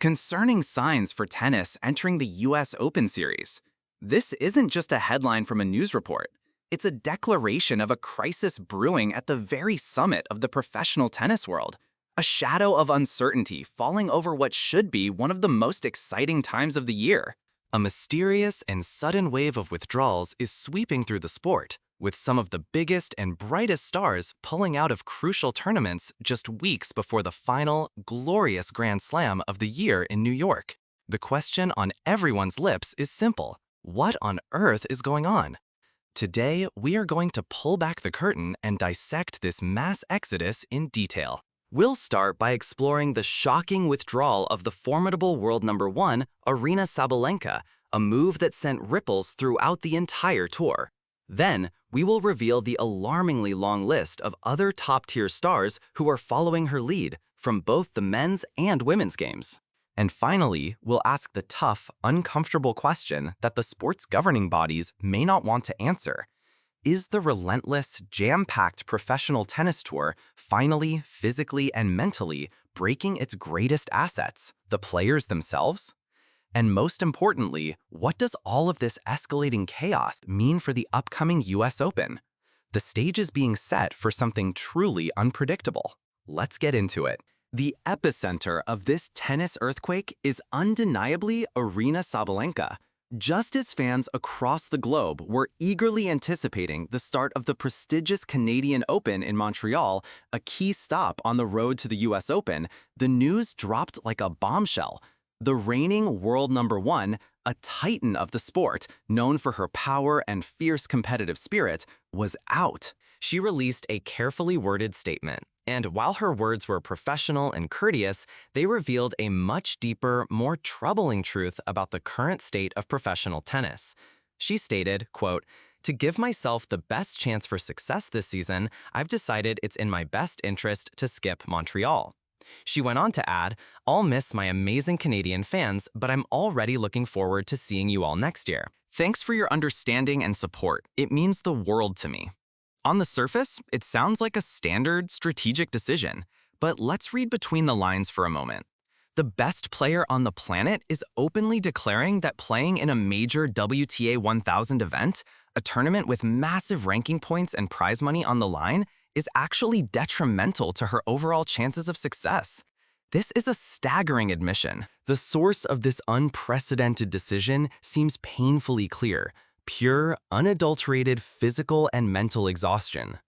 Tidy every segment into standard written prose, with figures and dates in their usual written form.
Concerning signs for tennis entering the US Open Series. This isn't just a headline from a news report. It's a declaration of a crisis brewing at the very summit of the professional tennis world. A shadow of uncertainty falling over what should be one of the most exciting times of the year. A mysterious and sudden wave of withdrawals is sweeping through the sport, with some of the biggest and brightest stars pulling out of crucial tournaments just weeks before the final, glorious Grand Slam of the year in New York. The question on everyone's lips is simple: what on earth is going on? Today, we are going to pull back the curtain and dissect this mass exodus in detail. We'll start by exploring the shocking withdrawal of the formidable world number one, Aryna Sabalenka, a move that sent ripples throughout the entire tour. Then, we will reveal the alarmingly long list of other top-tier stars who are following her lead from both the men's and women's games. And finally, we'll ask the tough, uncomfortable question that the sport's governing bodies may not want to answer. Is the relentless, jam-packed professional tennis tour finally, physically, and mentally breaking its greatest assets, the players themselves? And most importantly, what does all of this escalating chaos mean for the upcoming US Open? The stage is being set for something truly unpredictable. Let's get into it. The epicenter of this tennis earthquake is undeniably Aryna Sabalenka. Just as fans across the globe were eagerly anticipating the start of the prestigious Canadian Open in Montreal, a key stop on the road to the US Open, the news dropped like a bombshell. The reigning world number one, a titan of the sport, known for her power and fierce competitive spirit, was out. She released a carefully worded statement, and while her words were professional and courteous, they revealed a much deeper, more troubling truth about the current state of professional tennis. She stated, quote, "To give myself the best chance for success this season, I've decided it's in my best interest to skip Montreal." She went on to add, "I'll miss my amazing Canadian fans, but I'm already looking forward to seeing you all next year. Thanks for your understanding and support. It means the world to me." On the surface, it sounds like a standard, strategic decision, but let's read between the lines for a moment. The best player on the planet is openly declaring that playing in a major WTA 1000 event, a tournament with massive ranking points and prize money on the line, is actually detrimental to her overall chances of success. This is a staggering admission. The source of this unprecedented decision seems painfully clear: pure, unadulterated physical and mental exhaustion.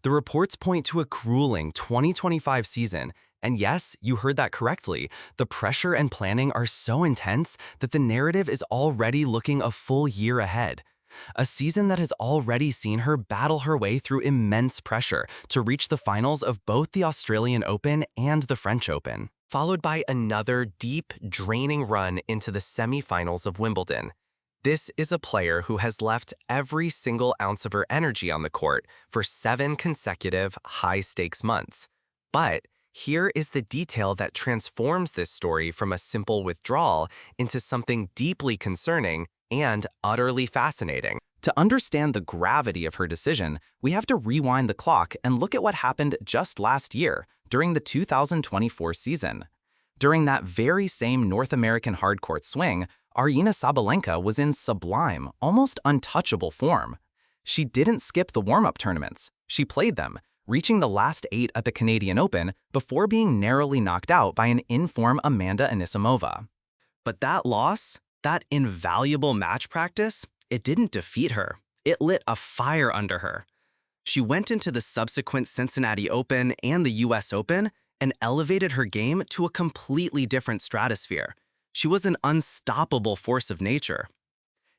The reports point to a grueling 2025 season, and yes, you heard that correctly, the pressure and planning are so intense that the narrative is already looking a full year ahead. A season that has already seen her battle her way through immense pressure to reach the finals of both the Australian Open and the French Open, followed by another deep, draining run into the semi-finals of Wimbledon. This is a player who has left every single ounce of her energy on the court for 7 consecutive high-stakes months. But here is the detail that transforms this story from a simple withdrawal into something deeply concerning and utterly fascinating. To understand the gravity of her decision, we have to rewind the clock and look at what happened just last year, during the 2024 season. During that very same North American hardcourt swing, Aryna Sabalenka was in sublime, almost untouchable form. She didn't skip the warm-up tournaments. She played them, reaching the last 8 at the Canadian Open before being narrowly knocked out by an in-form Amanda Anisimova. But that loss, that invaluable match practice, it didn't defeat her. It lit a fire under her. She went into the subsequent Cincinnati Open and the US Open and elevated her game to a completely different stratosphere. She was an unstoppable force of nature.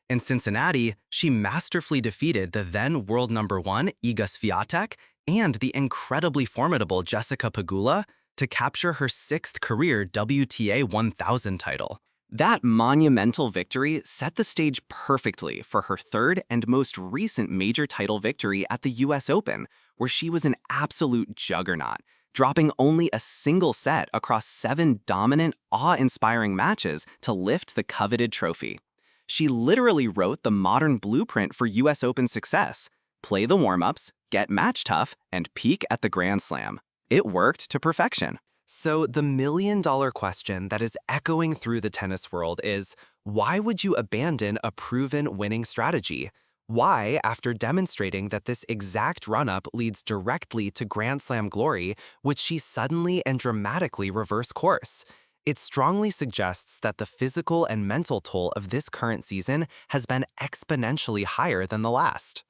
In Cincinnati, she masterfully defeated the then world number one Iga Swiatek and the incredibly formidable Jessica Pegula to capture her 6th career WTA 1000 title. That monumental victory set the stage perfectly for her 3rd and most recent major title victory at the US Open, where she was an absolute juggernaut, dropping only a single set across 7 dominant, awe-inspiring matches to lift the coveted trophy. She literally wrote the modern blueprint for US Open success: play the warm-ups, get match tough, and peak at the Grand Slam. It worked to perfection. So, the million-dollar question that is echoing through the tennis world is, why would you abandon a proven winning strategy? Why, after demonstrating that this exact run-up leads directly to Grand Slam glory, would she suddenly and dramatically reverse course? It strongly suggests that the physical and mental toll of this current season has been exponentially higher than the last.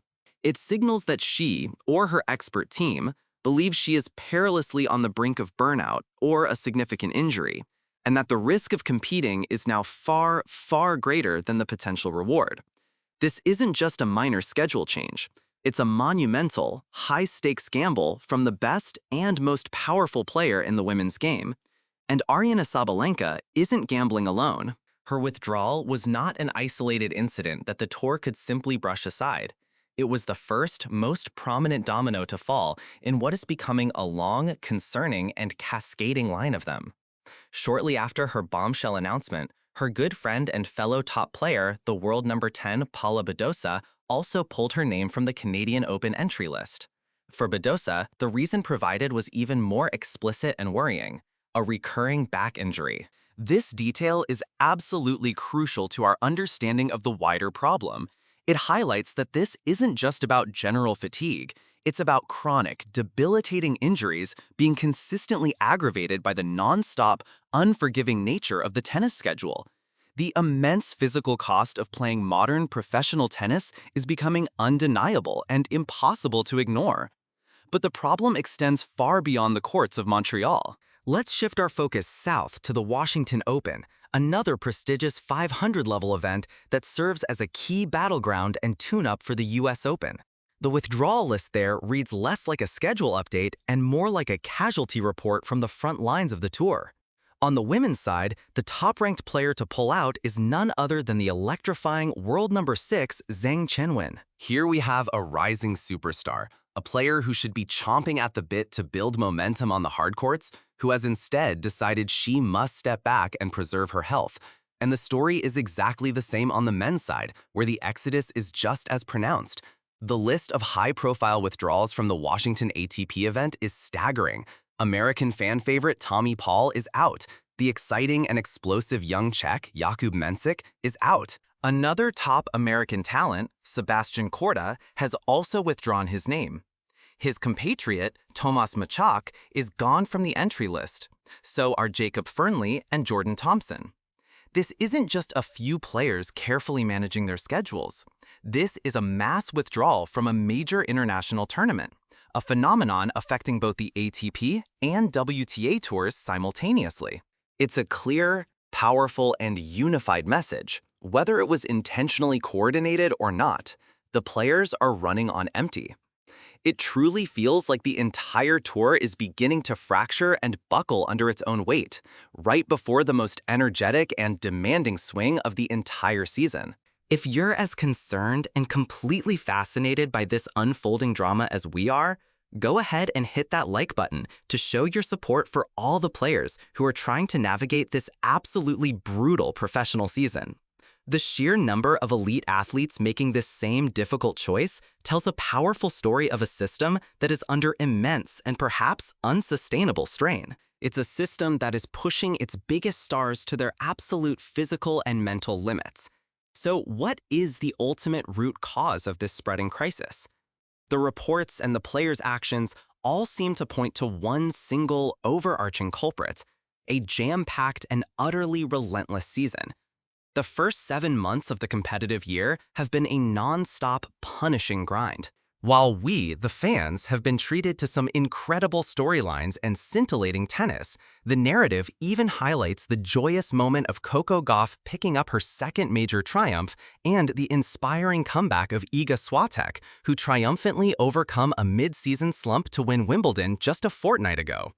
It signals that she, or her expert team, believes she is perilously on the brink of burnout or a significant injury, and that the risk of competing is now far, far greater than the potential reward. This isn't just a minor schedule change. It's a monumental, high-stakes gamble from the best and most powerful player in the women's game. And Aryna Sabalenka isn't gambling alone. Her withdrawal was not an isolated incident that the tour could simply brush aside. It was the first, most prominent domino to fall in what is becoming a long, concerning, and cascading line of them. Shortly after her bombshell announcement, her good friend and fellow top player, the world number 10 Paula Badosa, also pulled her name from the Canadian Open entry list. For Badosa, the reason provided was even more explicit and worrying: a recurring back injury. This detail is absolutely crucial to our understanding of the wider problem. It highlights that this isn't just about general fatigue. It's about chronic, debilitating injuries being consistently aggravated by the non-stop, unforgiving nature of the tennis schedule. The immense physical cost of playing modern professional tennis is becoming undeniable and impossible to ignore. But the problem extends far beyond the courts of Montreal. Let's shift our focus south to the Washington Open, another prestigious 500-level event that serves as a key battleground and tune-up for the US Open. The withdrawal list there reads less like a schedule update and more like a casualty report from the front lines of the tour. On the women's side, the top-ranked player to pull out is none other than the electrifying world number 6 Zheng Chenwen. Here we have a rising superstar, a player who should be chomping at the bit to build momentum on the hard courts, who has instead decided she must step back and preserve her health. And the story is exactly the same on the men's side, where the exodus is just as pronounced. The list of high-profile withdrawals from the Washington ATP event is staggering. American fan favorite Tommy Paul is out. The exciting and explosive young Czech Jakub Mensik is out. Another top American talent, Sebastian Korda, has also withdrawn his name. His compatriot, Tomas Machak, is gone from the entry list. So are Jacob Fernley and Jordan Thompson. This isn't just a few players carefully managing their schedules. This is a mass withdrawal from a major international tournament, a phenomenon affecting both the ATP and WTA tours simultaneously. It's a clear, powerful, and unified message. Whether it was intentionally coordinated or not, the players are running on empty. It truly feels like the entire tour is beginning to fracture and buckle under its own weight, right before the most energetic and demanding swing of the entire season. If you're as concerned and completely fascinated by this unfolding drama as we are, go ahead and hit that like button to show your support for all the players who are trying to navigate this absolutely brutal professional season. The sheer number of elite athletes making this same difficult choice tells a powerful story of a system that is under immense and perhaps unsustainable strain. It's a system that is pushing its biggest stars to their absolute physical and mental limits. So what is the ultimate root cause of this spreading crisis? The reports and the players' actions all seem to point to one single overarching culprit: a jam-packed and utterly relentless season. The first 7 months of the competitive year have been a non-stop, punishing grind. While we, the fans, have been treated to some incredible storylines and scintillating tennis, the narrative even highlights the joyous moment of Coco Gauff picking up her second major triumph and the inspiring comeback of Iga Swiatek, who triumphantly overcome a mid-season slump to win Wimbledon just a fortnight ago.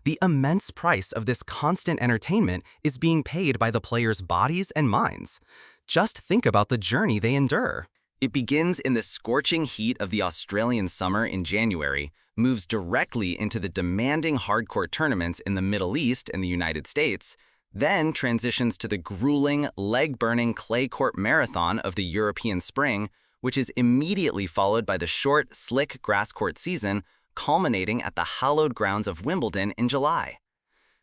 The immense price of this constant entertainment is being paid by the players' bodies and minds. Just think about the journey they endure. It begins in the scorching heat of the Australian summer in January, moves directly into the demanding hardcourt tournaments in the Middle East and the United States, then transitions to the grueling, leg-burning clay court marathon of the European spring, which is immediately followed by the short, slick grass court season, culminating at the hallowed grounds of Wimbledon in July.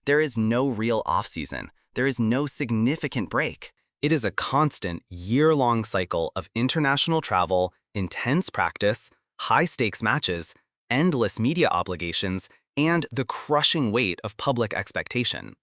There is no real off-season. There is no significant break. It is a constant, year-long cycle of international travel, intense practice, high-stakes matches, endless media obligations, and the crushing weight of public expectation.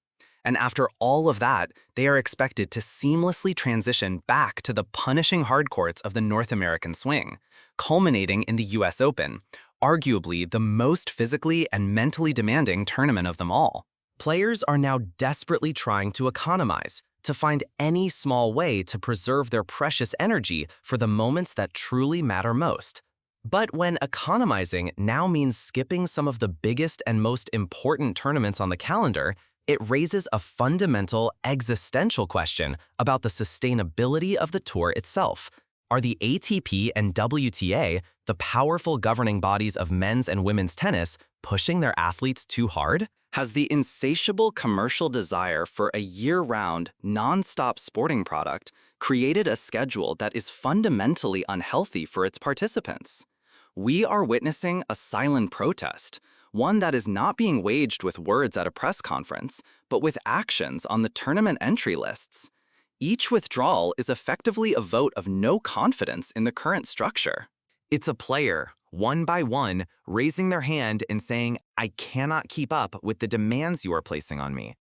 And after all of that, they are expected to seamlessly transition back to the punishing hardcourts of the North American swing, culminating in the US Open, arguably the most physically and mentally demanding tournament of them all. Players are now desperately trying to economize, to find any small way to preserve their precious energy for the moments that truly matter most. But when economizing now means skipping some of the biggest and most important tournaments on the calendar, it raises a fundamental existential question about the sustainability of the tour itself. Are the ATP and WTA, the powerful governing bodies of men's and women's tennis, pushing their athletes too hard? Has the insatiable commercial desire for a year-round, non-stop sporting product created a schedule that is fundamentally unhealthy for its participants? We are witnessing a silent protest, one that is not being waged with words at a press conference, but with actions on the tournament entry lists. Each withdrawal is effectively a vote of no confidence in the current structure. It's a player, one by one, raising their hand and saying, "I cannot keep up with the demands you are placing on me."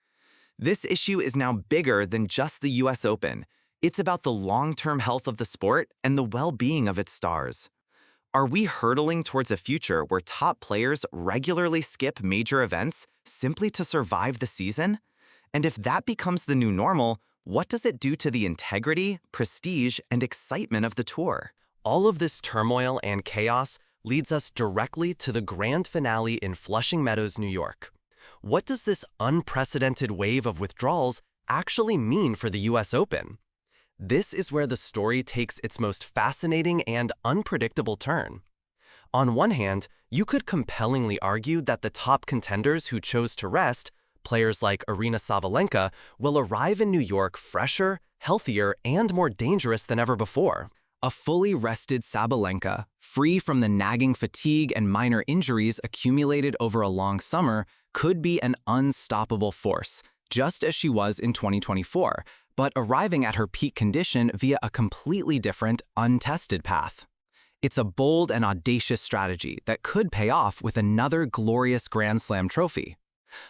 This issue is now bigger than just the US Open. It's about the long-term health of the sport and the well-being of its stars. Are we hurtling towards a future where top players regularly skip major events simply to survive the season? And if that becomes the new normal, what does it do to the integrity, prestige, and excitement of the tour? All of this turmoil and chaos leads us directly to the grand finale in Flushing Meadows, New York. What does this unprecedented wave of withdrawals actually mean for the US Open? This is where the story takes its most fascinating and unpredictable turn. On one hand, you could compellingly argue that the top contenders who chose to rest, players like Aryna Sabalenka, will arrive in New York fresher, healthier, and more dangerous than ever before. A fully rested Sabalenka, free from the nagging fatigue and minor injuries accumulated over a long summer, could be an unstoppable force, just as she was in 2024, but arriving at her peak condition via a completely different, untested path. It's a bold and audacious strategy that could pay off with another glorious Grand Slam trophy.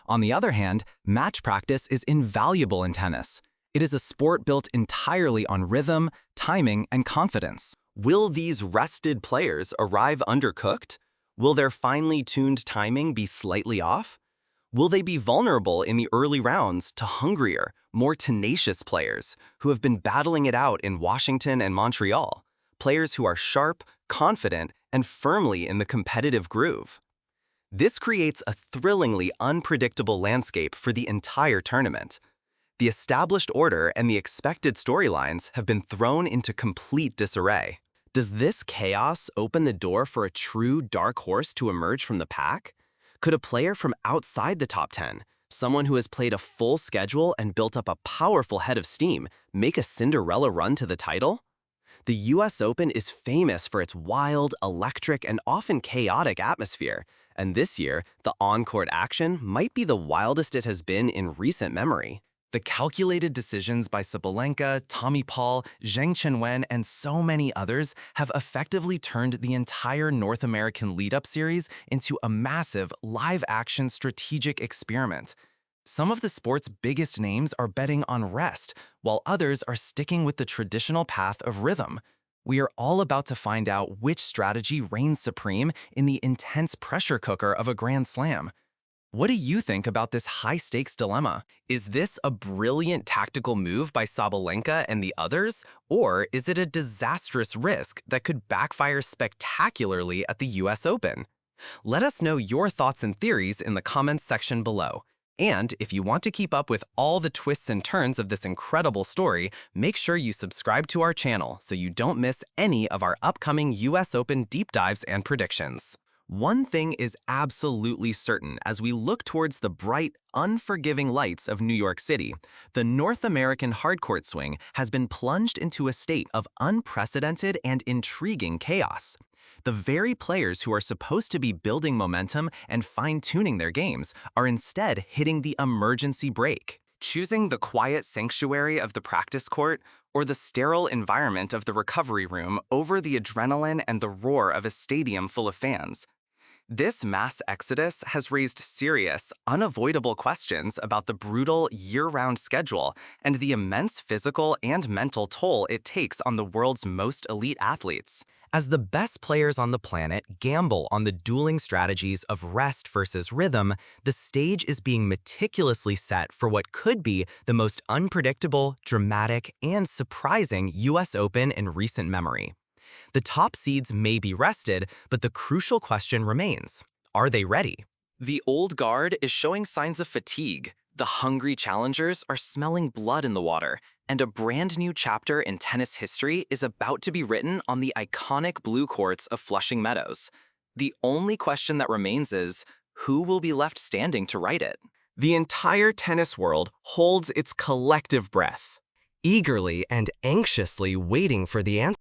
On the other hand, match practice is invaluable in tennis. It is a sport built entirely on rhythm, timing, and confidence. Will these rested players arrive undercooked? Will their finely tuned timing be slightly off? Will they be vulnerable in the early rounds to hungrier, more tenacious players who have been battling it out in Washington and Montreal, players who are sharp, confident, and firmly in the competitive groove? This creates a thrillingly unpredictable landscape for the entire tournament. The established order and the expected storylines have been thrown into complete disarray. Does this chaos open the door for a true dark horse to emerge from the pack? Could a player from outside the top 10, someone who has played a full schedule and built up a powerful head of steam, make a Cinderella run to the title? The US Open is famous for its wild, electric, and often chaotic atmosphere, and this year, the on-court action might be the wildest it has been in recent memory. The calculated decisions by Sabalenka, Tommy Paul, Zheng Qinwen, and so many others have effectively turned the entire North American lead-up series into a massive, live-action strategic experiment. Some of the sport's biggest names are betting on rest, while others are sticking with the traditional path of rhythm. We are all about to find out which strategy reigns supreme in the intense pressure cooker of a Grand Slam. What do you think about this high-stakes dilemma? Is this a brilliant tactical move by Sabalenka and the others, or is it a disastrous risk that could backfire spectacularly at the US Open? Let us know your thoughts and theories in the comments section below. And if you want to keep up with all the twists and turns of this incredible story, make sure you subscribe to our channel so you don't miss any of our upcoming US Open deep dives and predictions. One thing is absolutely certain as we look towards the bright, unforgiving lights of New York City. The North American hardcourt swing has been plunged into a state of unprecedented and intriguing chaos. The very players who are supposed to be building momentum and fine-tuning their games are instead hitting the emergency brake. Choosing the quiet sanctuary of the practice court or the sterile environment of the recovery room over the adrenaline and the roar of a stadium full of fans. This mass exodus has raised serious, unavoidable questions about the brutal year-round schedule and the immense physical and mental toll it takes on the world's most elite athletes. As the best players on the planet gamble on the dueling strategies of rest versus rhythm, the stage is being meticulously set for what could be the most unpredictable, dramatic, and surprising US Open in recent memory. The top seeds may be rested, but the crucial question remains: are they ready? The old guard is showing signs of fatigue. The hungry challengers are smelling blood in the water, and a brand new chapter in tennis history is about to be written on the iconic blue courts of Flushing Meadows. The only question that remains is, who will be left standing to write it? The entire tennis world holds its collective breath, eagerly and anxiously waiting for the answer.